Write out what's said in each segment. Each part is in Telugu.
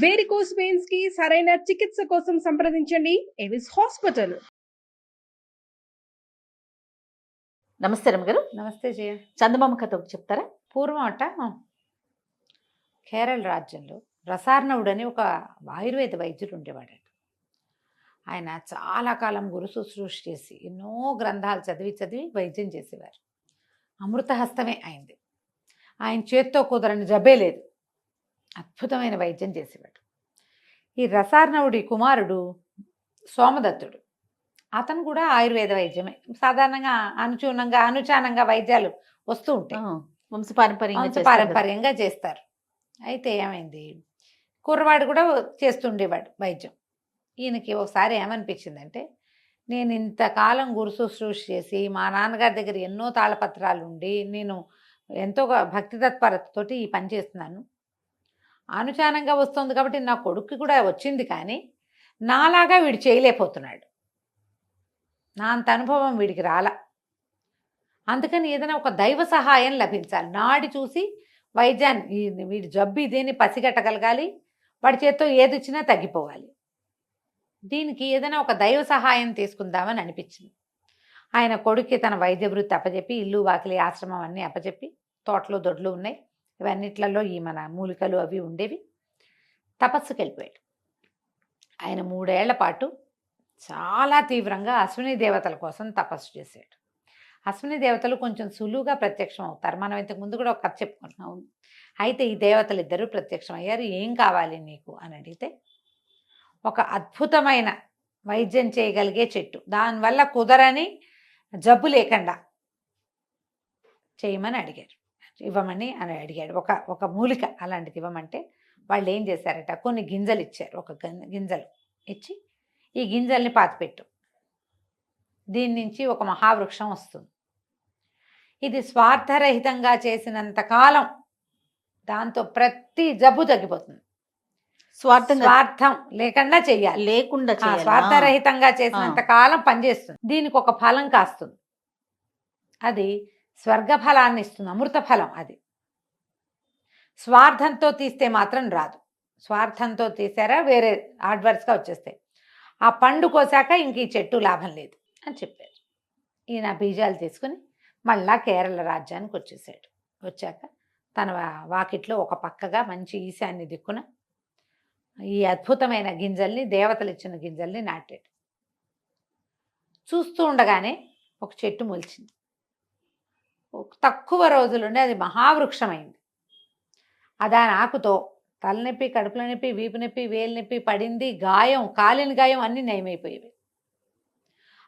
వేరికోస్ వెయిన్స్ కి సరైన చికిత్స కోసం సంప్రదించండి ఎవిస్ హాస్పిటల్. నమస్తే రమ్మగారు. నమస్తే జయ. చందమామ కథ ఒకటి చెప్తారా? పూర్వం అట కేరళ రాజ్యంలో రసార్ణవుడు అని ఒక ఆయుర్వేద వైద్యుడు ఉండేవాడట. ఆయన చాలా కాలం గురు శుశ్రూష చేసి ఎన్నో గ్రంథాలు చదివి వైద్యం చేసేవారు. అమృతహస్తమే అయింది. ఆయన చేత్తో కుదరని జబ్బే లేదు. అద్భుతమైన వైద్యం చేసేవాడు. ఈ రసార్ణవుడి కుమారుడు సోమదత్తుడు. అతను కూడా ఆయుర్వేద వైద్యమే. సాధారణంగా అనుచానంగా వైద్యాలు వస్తూ ఉంటాయి. వంశపారంపర్యంగా చేస్తారు. అయితే ఏమైంది, కుర్రవాడు కూడా చేస్తుండేవాడు వైద్యం. ఈయనకి ఒకసారి ఏమనిపించిందంటే, నేను ఇంతకాలం గురు శుశ్రూష చేసి మా నాన్నగారి దగ్గర ఎన్నో తాళపత్రాలు ఉండి నేను ఎంతో భక్తి తత్పరతతోటి ఈ పని చేస్తున్నాను. అనుచానంగా వస్తుంది కాబట్టి నా కొడుక్కి కూడా వచ్చింది, కానీ నాలాగా వీడు చేయలేకపోతున్నాడు. నా అంత అనుభవం వీడికి రాలా. అందుకని ఏదైనా ఒక దైవ సహాయం లభించాలి. నాడి చూసి వైద్యాన్ని, వీడి జబ్బు ఇదేని పసిగట్టగలగాలి. వాడి చేత్తో ఏది ఇచ్చినా తగ్గిపోవాలి. దీనికి ఏదైనా ఒక దైవ సహాయం తీసుకుందామని అనిపించింది. ఆయన కొడుక్కి తన వైద్య వృత్తి అప్పచెప్పి, ఇల్లు వాకిలి ఆశ్రమం అన్నీ అప్పచెప్పి, తోటలు దొడ్లు ఉన్నాయి, ఇవన్నిట్లలో ఈ మన మూలికలు అవి ఉండేవి, తపస్సుకి వెళ్ళిపోయాడు. ఆయన 3 ఏళ్ల పాటు చాలా తీవ్రంగా అశ్విని దేవతల కోసం తపస్సు చేశాడు. అశ్విని దేవతలు కొంచెం సులువుగా ప్రత్యక్షం అవుతారు. మనం ఇంతకు ముందు కూడా ఒక కథ చెప్పుకున్నాం. అయితే ఈ దేవతలు ఇద్దరూ ప్రత్యక్షం అయ్యారు. ఏం కావాలి నీకు అని అడిగితే, ఒక అద్భుతమైన వైద్యం చేయగలిగే చెట్టు, దానివల్ల కుదరని జబ్బు లేకుండా చేయమని అడిగారు. ఇవ్వమని అని అడిగాడు. ఒక మూలిక అలాంటిది ఇవ్వమంటే వాళ్ళు ఏం చేశారట, కొన్ని గింజలు ఇచ్చారు. ఒక గింజలు ఇచ్చి, ఈ గింజల్ని పాతిపెట్టు, దీని నుంచి ఒక మహావృక్షం వస్తుంది. ఇది స్వార్థరహితంగా చేసినంత కాలం దాంతో ప్రతి జబ్బు తగ్గిపోతుంది. స్వార్థం లేకుండా చెయ్యాలి, స్వార్థరహితంగా చేసినంత కాలం పనిచేస్తుంది. దీనికి ఒక ఫలం కాస్తుంది, అది స్వర్గ ఫలాన్ని ఇస్తుంది, అమృత ఫలం. అది స్వార్థంతో తీస్తే మాత్రం రాదు. స్వార్థంతో తీసారా వేరే అడ్వర్స్గా వచ్చేస్తాయి. ఆ పండు కోసాక ఇంక ఈ చెట్టు లాభం లేదు అని చెప్పారు. ఈయన బీజాలు తీసుకుని మళ్ళా కేరళ రాజ్యానికి వచ్చేసాడు. వచ్చాక తన వాకిట్లో ఒక పక్కగా మంచి ఈశాన్య దిక్కున ఈ అద్భుతమైన గింజల్ని, దేవతలు ఇచ్చిన గింజల్ని నాటాడు. చూస్తూ ఉండగానే ఒక చెట్టు మొలిచింది. తక్కువ రోజులుండి అది మహావృక్షమైంది. దాని ఆకుతో తలనొప్పి, కడుపులో నొప్పి, వీపు నొప్పి, వేలు నొప్పి, పడింది గాయం, కాలిన గాయం అన్నీ నయమైపోయేవి.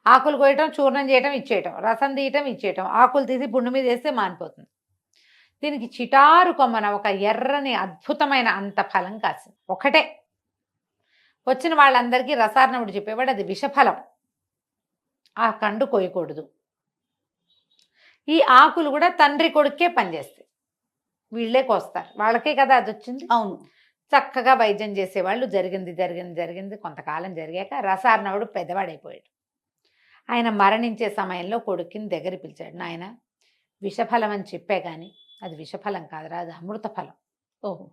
ఆకులు కోయటం, చూర్ణం చేయటం, ఇచ్చేయటం, రసం తీయటం, ఇచ్చేయటం, ఆకులు తీసి పుండు మీద వేస్తే మానిపోతుంది. దీనికి చిటారు కొమ్మన ఒక ఎర్రని అద్భుతమైన అంత ఫలం కాసింది. ఒకటే. వచ్చిన వాళ్ళందరికీ రసార్ణవుడు చెప్పేవాడు, అది విషఫలం, ఆ కండు కోయకూడదు. ఈ ఆకులు కూడా తండ్రి కొడుకే పనిచేస్తాయి, వీళ్ళే కోస్తారు, వాళ్ళకే కదా అది వచ్చింది. అవును. చక్కగా వైద్యం చేసేవాళ్ళు. జరిగింది కొంతకాలం జరిగాక రసార్ణవుడు పెద్దవాడైపోయాడు. ఆయన మరణించే సమయంలో కొడుకుని దగ్గర పిలిచాడు. నాయన, విషఫలం అని చెప్పే కానీ అది విషఫలం కాదురా, అది అమృత ఫలం. ఓహో,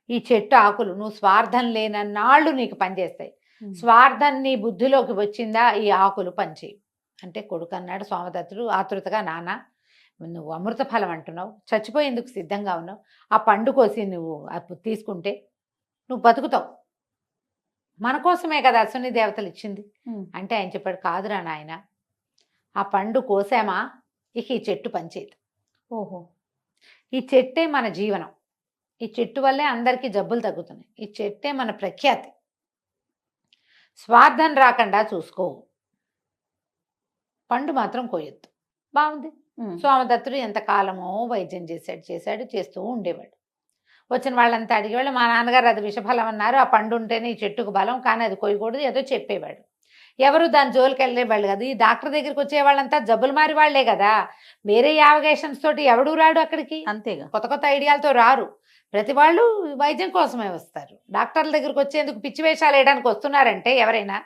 ఈ చెట్టు ఆకులు నువ్వు స్వార్థం లేనన్నాళ్ళు నీకు పనిచేస్తాయి. స్వార్థం నీ బుద్ధిలోకి వచ్చిందా, ఈ ఆకులు పనిచేయి అంటే కొడుకు అన్నాడు. సోమదత్తుడు ఆతృతగా, నాన్న నువ్వు అమృత ఫలం అంటున్నావు, చచ్చిపోయేందుకు సిద్ధంగా ఉన్నావు, ఆ పండు కోసి నువ్వు తీసుకుంటే నువ్వు బతుకుతావు, మన కోసమే కదా అశ్విని దేవతలు ఇచ్చింది అంటే ఆయన చెప్పాడు, కాదురా నాయన, ఆ పండు కోసామా ఇక ఈ చెట్టు పనిచేయదు. ఓహో, ఈ చెట్టే మన జీవనం, ఈ చెట్టు వల్లే అందరికీ జబ్బులు తగ్గుతున్నాయి, ఈ చెట్టే మన ప్రఖ్యాతి, స్వార్థం రాకుండా చూసుకో, పండు మాత్రం కోయొద్దు. బాగుంది. సోమదత్తుడు ఎంతకాలమో వైద్యం చేస్తూ ఉండేవాడు. వచ్చిన వాళ్ళంతా అడిగేవాళ్ళు, మా నాన్నగారు అది విషఫలం అన్నారు, ఆ పండు ఉంటేనే ఈ చెట్టుకు బలం, కానీ అది కోయకూడదు, ఏదో చెప్పేవాడు. ఎవరు దాని జోలికి వెళ్ళేవాళ్ళు కదా. ఈ డాక్టర్ దగ్గరికి వచ్చే వాళ్ళంతా జబ్బులు మారి వాళ్లే కదా, వేరే యావగేషన్స్ తోటి ఎవడు రాడు అక్కడికి. అంతేగా, కొత్త ఐడియాలతో రారు. ప్రతి వాళ్ళు వైద్యం కోసమే వస్తారు. డాక్టర్ల దగ్గరికి వచ్చేందుకు పిచ్చి వేషాలు వేయడానికి వస్తున్నారంటే ఎవరైనా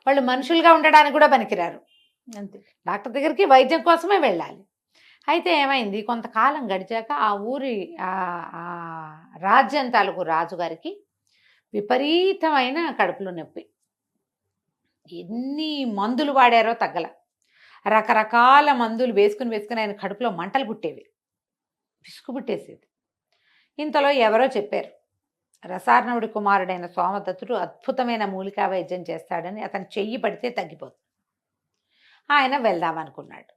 వాళ్ళు మనుషులుగా ఉండడానికి కూడా పనికిరారు. అంతే, డాక్టర్ దగ్గరికి వైద్యం కోసమే వెళ్ళాలి. అయితే ఏమైంది, కొంతకాలం గడిచాక ఆ ఊరి రాజ్యం తాలూకు రాజుగారికి విపరీతమైన కడుపులో నొప్పి. ఎన్ని మందులు వాడారో తగ్గల. రకరకాల మందులు వేసుకుని ఆయన కడుపులో మంటలు పుట్టేవి, పిసుకు పుట్టేసేది. ఇంతలో ఎవరో చెప్పారు, రసార్ణవుడి కుమారుడైన సోమదత్తుడు అద్భుతమైన మూలికా వైద్యం చేస్తాడని, అతను చెయ్యి పడితే తగ్గిపోతుంది. ఆయన వెళ్దామనుకున్నాడు.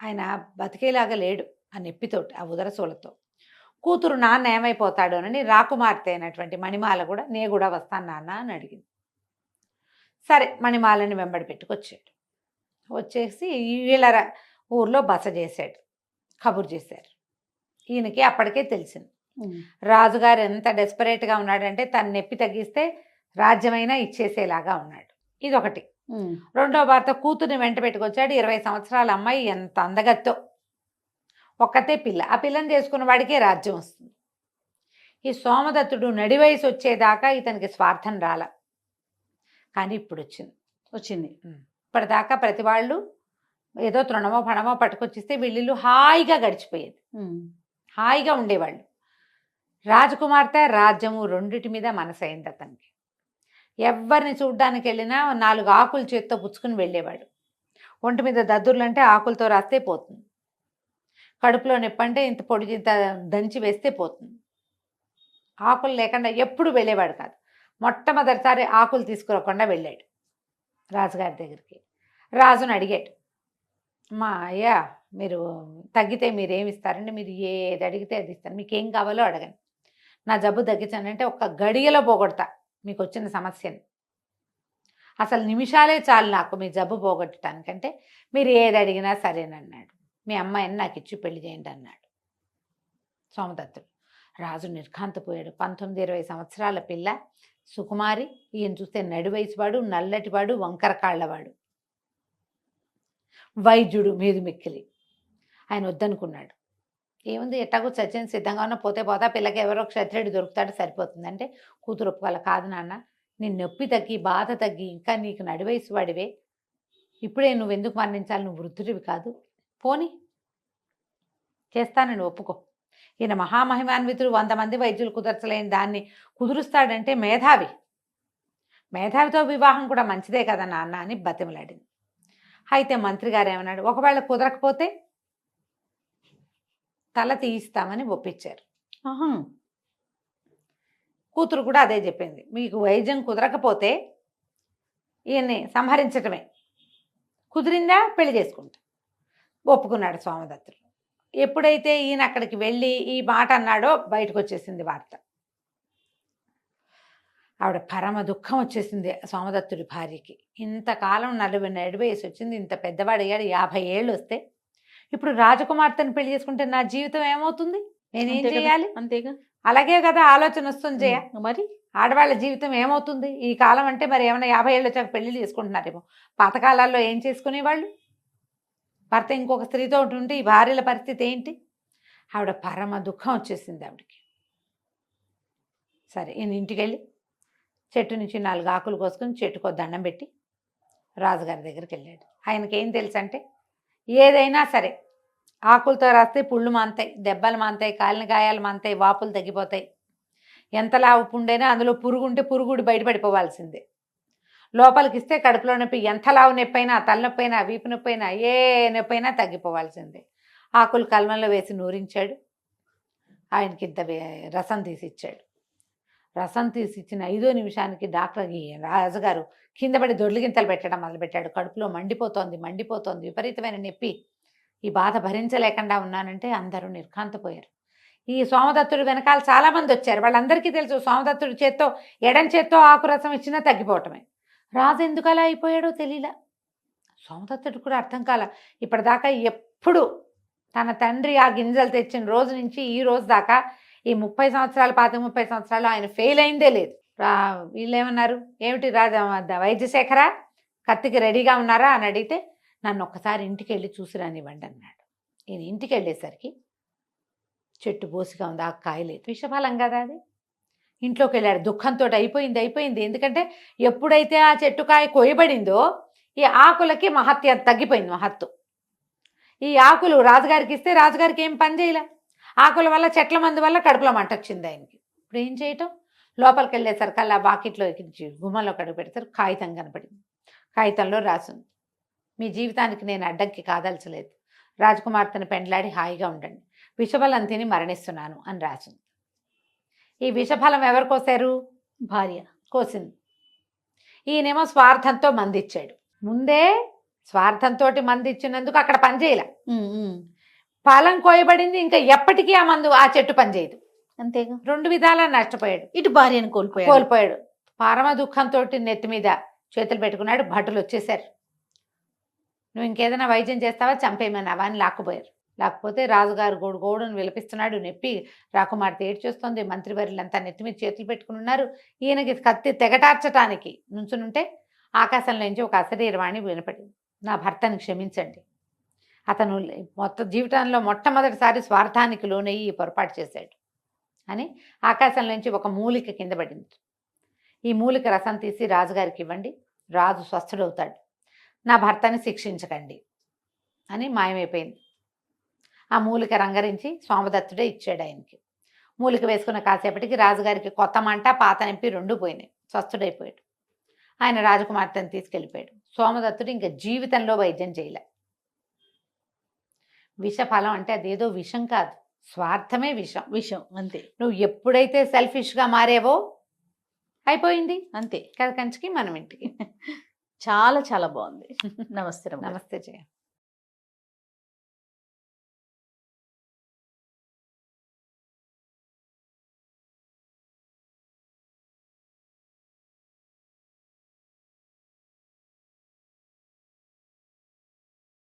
ఆయన బతికేలాగా లేడు ఆ నొప్పితోటి, ఆ ఉదరసూలతో. కూతురు నాన్న ఏమైపోతాడోనని రాకుమార్తె అయినటువంటి మణిమాల కూడా నేను కూడా వస్తాను నాన్న అని అడిగింది. సరే మణిమాలని వెంబడి పెట్టుకొచ్చాడు. వచ్చేసి వీళ్ళ ఊర్లో బస చేశాడు. కబురు చేశారు. ఈయనకి అప్పటికే తెలిసింది రాజుగారు ఎంత డెస్పరేట్గా ఉన్నాడంటే తన నొప్పి తగ్గిస్తే రాజ్యమైనా ఇచ్చేసేలాగా ఉన్నాడు. ఇదొకటి. రెండో భర్త కూతుర్ని వెంట పెట్టుకొచ్చాడు. 20 సంవత్సరాల అమ్మాయి, ఎంత అందగత్తో, ఒక్కతే పిల్ల. ఆ పిల్లని చేసుకున్న వాడికే రాజ్యం వస్తుంది. ఈ సోమదత్తుడు నడి వయసు వచ్చేదాకా ఇతనికి స్వార్థం రాల, కానీ ఇప్పుడు వచ్చింది. ఇప్పటిదాకా ప్రతి వాళ్ళు ఏదో తృణమో పణమో పట్టుకొచ్చిస్తే వీళ్ళు హాయిగా గడిచిపోయేది, హాయిగా ఉండేవాళ్ళు. రాజకుమార్తె రాజ్యము రెండిటి మీద మనసైంది అతనికి. ఎవరిని చూడ్డానికి వెళ్ళినా 4 ఆకులు చేత్తో పుచ్చుకుని వెళ్ళేవాడు. ఒంటి మీద దద్దుర్లు అంటే ఆకులతో రాస్తే పోతుంది, కడుపులో నొప్పి అంటే ఇంత పొడి ఇంత దంచి వేస్తే పోతుంది. ఆకులు లేకుండా ఎప్పుడు వెళ్ళేవాడు కాదు. మొట్టమొదటిసారి ఆకులు తీసుకురాకుండా వెళ్ళాడు రాజుగారి దగ్గరికి. రాజుని అడిగాడు, మా అయ్యా మీరు తగ్గితే మీరేమి ఇస్తారంటే, మీరు ఏది అడిగితే అది ఇస్తాను, మీకు ఏం కావాలో అడగండి, నా జబ్బు తగ్గించానంటే ఒక్క గడియలో పోగొడతా మీకు వచ్చిన సమస్యని. అసలు నిమిషాలే చాలు నాకు మీ జబ్బు పోగొట్టడానికంటే, మీరు ఏది అడిగినా సరేనన్నాడు. మీ అమ్మాయిని నాకు ఇచ్చి పెళ్లి చేయండి అన్నాడు సోమదత్తుడు. రాజు నిర్ఘాంతపోయాడు. 19-20 సంవత్సరాల పిల్ల సుకుమారి, ఈయన చూస్తే నడి వయసువాడు, నల్లటివాడు, వంకర కాళ్ళవాడు, వైద్యుడు మీది మిక్కిలి. ఆయన వద్దనుకున్నాడు. ఏముంది, ఎట్టాగో చచ్చిన సిద్ధంగా ఉన్న, పోతే పోతా, పిల్లకి ఎవరో క్షత్రియుడు దొరుకుతాడు సరిపోతుంది అంటే, కూతురు ఒప్పుకోవాలి. కాదు నాన్న, నీ నొప్పి తగ్గి బాధ తగ్గి ఇంకా నీకు నడి వయసు వాడివే, ఇప్పుడే నువ్వెందుకు మరణించాలి, నువ్వు వృద్ధుడివి కాదు, పోని చేస్తానని ఒప్పుకో. ఈయన మహామహిమాన్వితుడు, 100 మంది వైద్యులు కుదర్చలేని దాన్ని కుదురుస్తాడంటే మేధావి, మేధావితో వివాహం కూడా మంచిదే కదా నాన్న అని బతిమలాడింది. అయితే మంత్రి గారు ఏమన్నాడు, ఒకవేళ కుదరకపోతే తల తీయిస్తామని ఒప్పించారు. కూతురు కూడా అదే చెప్పింది, మీకు వైద్యం కుదరకపోతే ఈయన్ని సంహరించటమే, కుదిరిందా పెళ్లి చేసుకుంటా. ఒప్పుకున్నాడు సోమదత్తుడు. ఎప్పుడైతే ఈయన అక్కడికి వెళ్ళి ఈ మాట అన్నాడో బయటకు వచ్చేసింది వార్త. ఆవిడ పరమ దుఃఖం వచ్చేసింది సోమదత్తుడి భార్యకి. ఇంతకాలం 40 వయసు వచ్చింది, ఇంత పెద్దవాడు అయ్యాడు, 50 ఏళ్ళు వస్తే ఇప్పుడు రాజకుమార్తెను పెళ్లి చేసుకుంటే నా జీవితం ఏమవుతుంది, నేనేం చేయాలి? అంతేగా, అలాగే కదా ఆలోచన వస్తుంది జయ. మరి ఆడవాళ్ళ జీవితం ఏమవుతుంది ఈ కాలం అంటే? మరి ఏమైనా 50 ఏళ్ళు వచ్చాక పెళ్లిళ్ళు చేసుకుంటున్నారేమో. పాతకాలాల్లో ఏం చేసుకునేవాళ్ళు? భర్త ఇంకొక స్త్రీతో ఉంటుంటే ఈ భార్యల పరిస్థితి ఏంటి? ఆవిడ పరమ దుఃఖం వచ్చేసింది ఆవిడకి. సరే ఈయన ఇంటికి వెళ్ళి చెట్టు నుంచి 4 ఆకులు కోసుకొని చెట్టుకో దండం పెట్టి రాజుగారి దగ్గరికి వెళ్ళాడు. ఆయనకి ఏం తెలుసు అంటే, ఏదైనా సరే ఆకులతో రాస్తే పుళ్ళు మాంతాయి, దెబ్బలు మాంతాయి, కాలిన గాయాలు మాంతాయి, వాపులు తగ్గిపోతాయి. ఎంతలా పుండైనా అందులో పురుగుంటే పురుగుడు బయటపడిపోవాల్సిందే. లోపలికి ఇస్తే కడుపులో నొప్పి, ఎంత లావు నొప్పి అయినా, తలనొప్పి అయినా, వీపు నొప్పి అయినా, ఏ నొప్పి అయినా తగ్గిపోవాల్సిందే. ఆకులు కల్మంలో వేసి నూరించాడు. ఆయనకి ఇంత రసం తీసి ఇచ్చాడు. రసం తీసి ఇచ్చిన 5వ నిమిషానికి డాక్టర్కి రాజుగారు కింద పడి దొర్లిగింతలు పెట్టడం మొదలుపెట్టాడు. కడుపులో మండిపోతోంది, విపరీతమైన నొప్పి, ఈ బాధ భరించలేకుండా ఉన్నానంటే అందరూ నిర్ఘాంతపోయారు. ఈ సోమదత్తుడు వెనకాల చాలామంది వచ్చారు. వాళ్ళందరికీ తెలుసు సోమదత్తుడి చేత్తో, ఎడం చేత్తో ఆకు రసం ఇచ్చినా తగ్గిపోవటమే. రాజు ఎందుకు అలా అయిపోయాడో తెలియలా. సోమదత్తుడు కూడా అర్థం కాల. ఇప్పటిదాకా ఎప్పుడు తన తండ్రి ఆ గింజలు తెచ్చిన రోజు నుంచి ఈ రోజు దాకా ఈ 30 సంవత్సరాలు 30 సంవత్సరాలు ఆయన ఫెయిల్ అయిందే లేదు. వీళ్ళు ఏమన్నారు, ఏమిటి వైద్యశేఖర కత్తికి రెడీగా ఉన్నారా అని అడిగితే, నన్ను ఒక్కసారి ఇంటికి వెళ్ళి చూసి రానివ్వండి అన్నాడు. ఈయన ఇంటికి వెళ్ళేసరికి చెట్టు బోసిగా ఉంది, ఆ కాయ లేదు. విషఫలం కదా అది. ఇంట్లోకి వెళ్ళాడు. దుఃఖంతో అయిపోయింది. ఎందుకంటే ఎప్పుడైతే ఆ చెట్టు కాయ కోయబడిందో ఈ ఆకులకి మహత్యం తగ్గిపోయింది, మహత్తు. ఈ ఆకులు రాజుగారికి ఇస్తే రాజుగారికి ఏం పని చేయలే. ఆకుల వల్ల, చెట్ల మందు వల్ల కడుపులో మంట వచ్చింది ఆయనకి. ఇప్పుడు ఏం చేయటం? లోపలికి వెళ్ళేసరికల్లా బాకెట్లో ఎక్కించి గుమ్మంలో కడుగు పెడతారు. కాగితం కనపడింది. కాగితంలో రాసింది, మీ జీవితానికి నేను అడ్డంకి కాదల్చలేదు. రాజకుమార్తెను పెండ్లాడి హాయిగా ఉండండి. విషఫలం తిని మరణిస్తున్నాను అని రాసింది. ఈ విషఫలం ఎవరు కోసారు? భార్య కోసింది. ఈయనేమో స్వార్థంతో మంది ఇచ్చాడు. ముందే స్వార్థంతో మంది ఇచ్చినందుకు అక్కడ పనిచేయలే. ఫలం కోయబడింది, ఇంకా ఎప్పటికీ ఆ మందు ఆ చెట్టు పనిచేయదు. అంతేగా, 2 విధాలా నష్టపోయాడు. ఇటు భార్యను కోల్పోయాడు. పరమ దుఃఖంతో నెత్తి మీద చేతులు పెట్టుకున్నాడు. భటులు వచ్చేసారు. నువ్వు ఇంకేదైనా వైద్యం చేస్తావా, చంపేయమన్నావా అని లాక్కుపోయారు. లేకపోతే రాజుగారు గోడును విలపిస్తున్నాడు. నొప్పి రాకుమార్తె ఏడ్చేస్తుంది. మంత్రివర్యులంతా నెత్తి మీద చేతులు పెట్టుకుని ఉన్నారు. ఈయనకి కత్తి తెగటార్చటానికి నుంచునుంటే ఆకాశంలో నుంచి ఒక అశరీరవాణి వినపడింది, నా భర్తని క్షమించండి, అతను మొత్తం జీవితంలో మొట్టమొదటిసారి స్వార్థానికి లోనయ్యి ఈ పొరపాటు చేశాడు అని ఆకాశంలోంచి ఒక మూలిక కింద పడింది. ఈ మూలిక రసం తీసి రాజుగారికి ఇవ్వండి, రాజు స్వస్థుడవుతాడు, నా భర్తని శిక్షించకండి అని మాయమైపోయింది. ఆ మూలిక రంగరించి సోమదత్తుడే ఇచ్చాడు ఆయనకి. మూలిక వేసుకున్న కాసేపటికి రాజుగారికి కొత్త మంట పాత నొప్పి 2 పోయినాయి. స్వస్థుడైపోయాడు. ఆయన రాజకుమార్తెను తీసుకెళ్ళిపోయాడు. సోమదత్తుడు ఇంకా జీవితంలో వైద్యం చేయలే. విషఫలం అంటే అదేదో విషం కాదు, స్వార్థమే విషం. విషయం అంతే. నువ్వు ఎప్పుడైతే సెల్ఫిష్గా మారేవో అయిపోయింది అంతే. కదా. కంచికి మనం ఇంటికి. చాలా చాలా బాగుంది. నమస్తే రమ్య. నమస్తే జయ.